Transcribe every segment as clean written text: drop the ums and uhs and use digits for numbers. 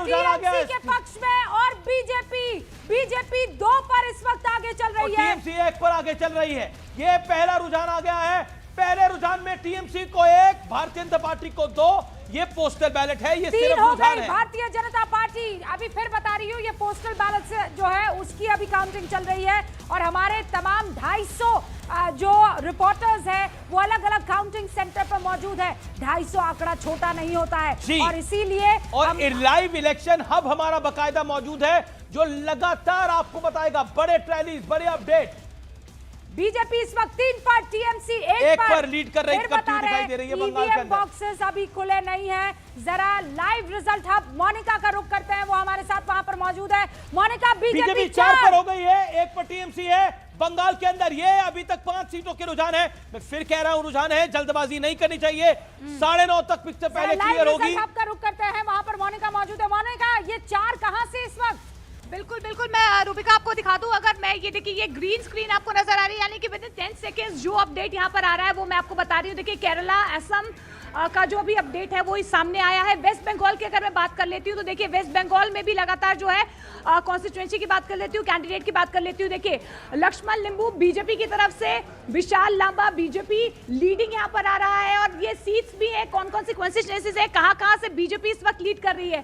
रुझान आ गया है के पक्ष में और बीजेपी 2 पर इस वक्त आगे चल रही है, टीएमसी 1 पर आगे चल रही है। ये पहला रुझान आ गया है। पहले रुझान में टीएमसी को 1, भारतीय जनता पार्टी को 2। ये पोस्टल बैलेट है, ये सिर्फ रुझान है। भारतीय जनता पार्टी अभी फिर बता रही हूँ, ये पोस्टल बैलेट से जो है उसकी अभी काउंटिंग चल रही है और हमारे तमाम 250 जो रिपोर्टर्स हैं वो अलग अलग काउंटिंग सेंटर पर मौजूद है। 250 आंकड़ा छोटा नहीं होता है और इसीलिए लाइव इलेक्शन हब हमारा बाकायदा मौजूद है जो लगातार आपको बताएगा बड़े ट्रेलीज, बड़े अपडेट। बीजेपी इस वक्त 3 पर, टीएमसी 1 पर लीड कर रही दिखाई दे रही है बंगाल के अंदर। बॉक्सेस अभी खुले नहीं हैं। जरा लाइव रिजल्ट हब मोनिका का रुख करते हैं, वो हमारे साथ वहां पर मौजूद है। मोनिका, बीजेपी 4 पर हो गई है, 1 पर टीएमसी है बंगाल के अंदर। ये अभी तक 5 सीटों के रुझान है। मैं फिर कह रहा हूं रुझान है, जल्दबाजी नहीं करनी चाहिए। 9:30 तक पिक्चर पहले क्लियर होगी। आपका रुख करते हैं, वहां पर मोनिका मौजूद है। मोनिका, ये 4 कहां से इस वक्त? बिल्कुल मैं रूबिका आपको दिखा दूं। अगर मैं ये देखिए, ये ग्रीन स्क्रीन आपको नजर आ रही है, यानी कि विद इन 10 सेकेंड्स जो अपडेट यहाँ पर आ रहा है वो मैं आपको बता रही हूँ। देखिए केरला, असम का जो भी अपडेट है वो इस सामने आया है। वेस्ट बंगाल की अगर मैं बात कर लेती हूँ तो देखिए वेस्ट बंगाल में भी लगातार जो है कॉन्स्टिट्यूएंसी की बात कर लेती हूँ, कैंडिडेट की बात कर लेती हूँ। देखिए लक्ष्मण लिंबू बीजेपी की तरफ से, विशाल लांबा बीजेपी लीडिंग यहाँ पर आ रहा है। और ये सीट्स भी है, कौन कौन सी कॉन्स्टिट्यूएंसीज है, कहाँ से बीजेपी इस वक्त लीड कर रही है।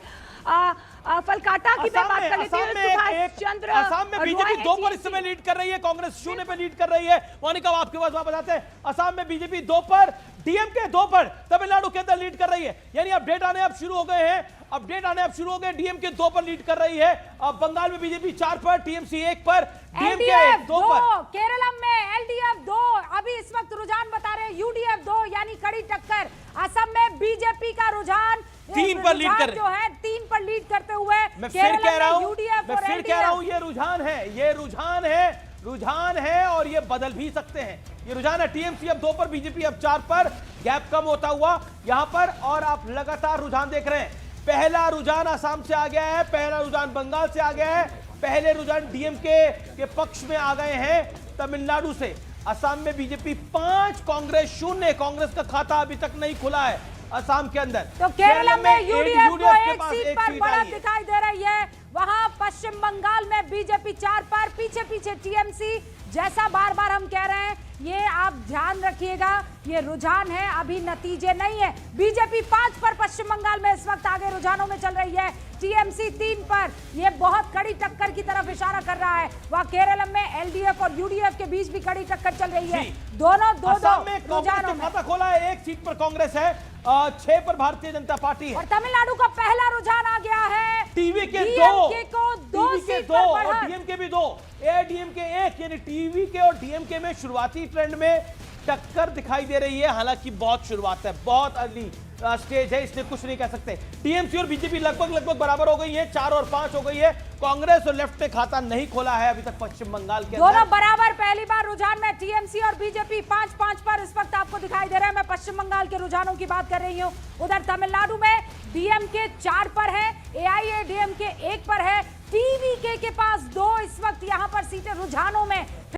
फलकाटा की मैं बात कर लेती हूँ, सुभाष चंद्र। असम में बीजेपी 2 पर इस समय लीड कर रही है, कांग्रेस 0 पे लीड कर रही है। मोनिका, आपके पास वापस आते हैं। असम में बीजेपी 2 पर, डीएमके 2 पर, तमिलनाडु के अंदर लीड कर रही है। यानी अपडेट आने अब शुरू हो गए हैं, डीएमके 2 पर लीड कर रही है। अब बंगाल में बीजेपी 4 पर, टीएमसी 1 पर, डीएमके 2 पर। केरलम में एलडीएफ 2, अभी इस वक्त रुझान बता रहे हैं यूडीएफ 2, यानी कड़ी टक्कर। असम में बीजेपी का रुझान 3 पर लीड कर, जो है 3 पर लीड करते हुए मैं फिर कह रहा हूं ये रुझान है और ये बदल भी सकते हैं। ये रुझान है, टीएमसी अब 2 पर, बीजेपी अब 4 पर, गैप कम होता हुआ यहां पर। और आप लगातार रुझान देख रहे हैं। पहला रुझान असम से आ गया है, पहला रुझान बंगाल से आ गया है, पहले रुझान डीएमके के पक्ष में आ गए हैं तमिलनाडु से। असम में बीजेपी 5, कांग्रेस 0। कांग्रेस का खाता अभी तक नहीं खुला है असम के अंदर। तो केरल में यूडीएफ को 1 सीट पर बढ़त दिखाई दे रही है। वहां पश्चिम बंगाल में बीजेपी 4 पर, पीछे टीएमसी। जैसा बार बार हम कह रहे हैं, ये आप ध्यान रखिएगा, ये रुझान है, अभी नतीजे नहीं है। बीजेपी 5 पर पश्चिम बंगाल में इस वक्त आगे रुझानों में चल रही है, टीएमसी 3 पर। ये बहुत कड़ी टक्कर की तरफ इशारा कर रहा है। वहां केरल में एलडीएफ और यूडीएफ के बीच भी कड़ी टक्कर चल रही है। दोनों दो रुझानों में खाता खोला है, 1 सीट पर कांग्रेस है, 6 पर भारतीय जनता पार्टी है। और तमिलनाडु का पहला रुझान आ गया है, टीवी के 2 सीट पर और डीएमके भी 2, एडीएमके 1। यानी टीवी के और डीएमके में शुरुआती ट्रेंड में टक्कर दिखाई दे रही है। हालांकि बहुत शुरुआत है, बहुत अर्ली स्टेज है, इसलिए कुछ नहीं कह सकते। टीएमसी और बीजेपी लगभग बराबर हो गई है, 4 और 5 हो गई है। कांग्रेस और लेफ्ट ने खाता नहीं खोला है अभी तक पश्चिम बंगाल के अंदर। दोनों बराबर पहली बार रुझान में, टीएमसी और बीजेपी 5-5 पर इस वक्त आपको दिखाई दे रहा है। मैं पश्चिम बंगाल के रुझानों की बात कर रही हूँ। उधर तमिलनाडु में डीएमके 4 पर है, एआईएडीएमके 1 पर है, टीवीके के पास 2 इस वक्त यहाँ पर सीटें रुझानों में।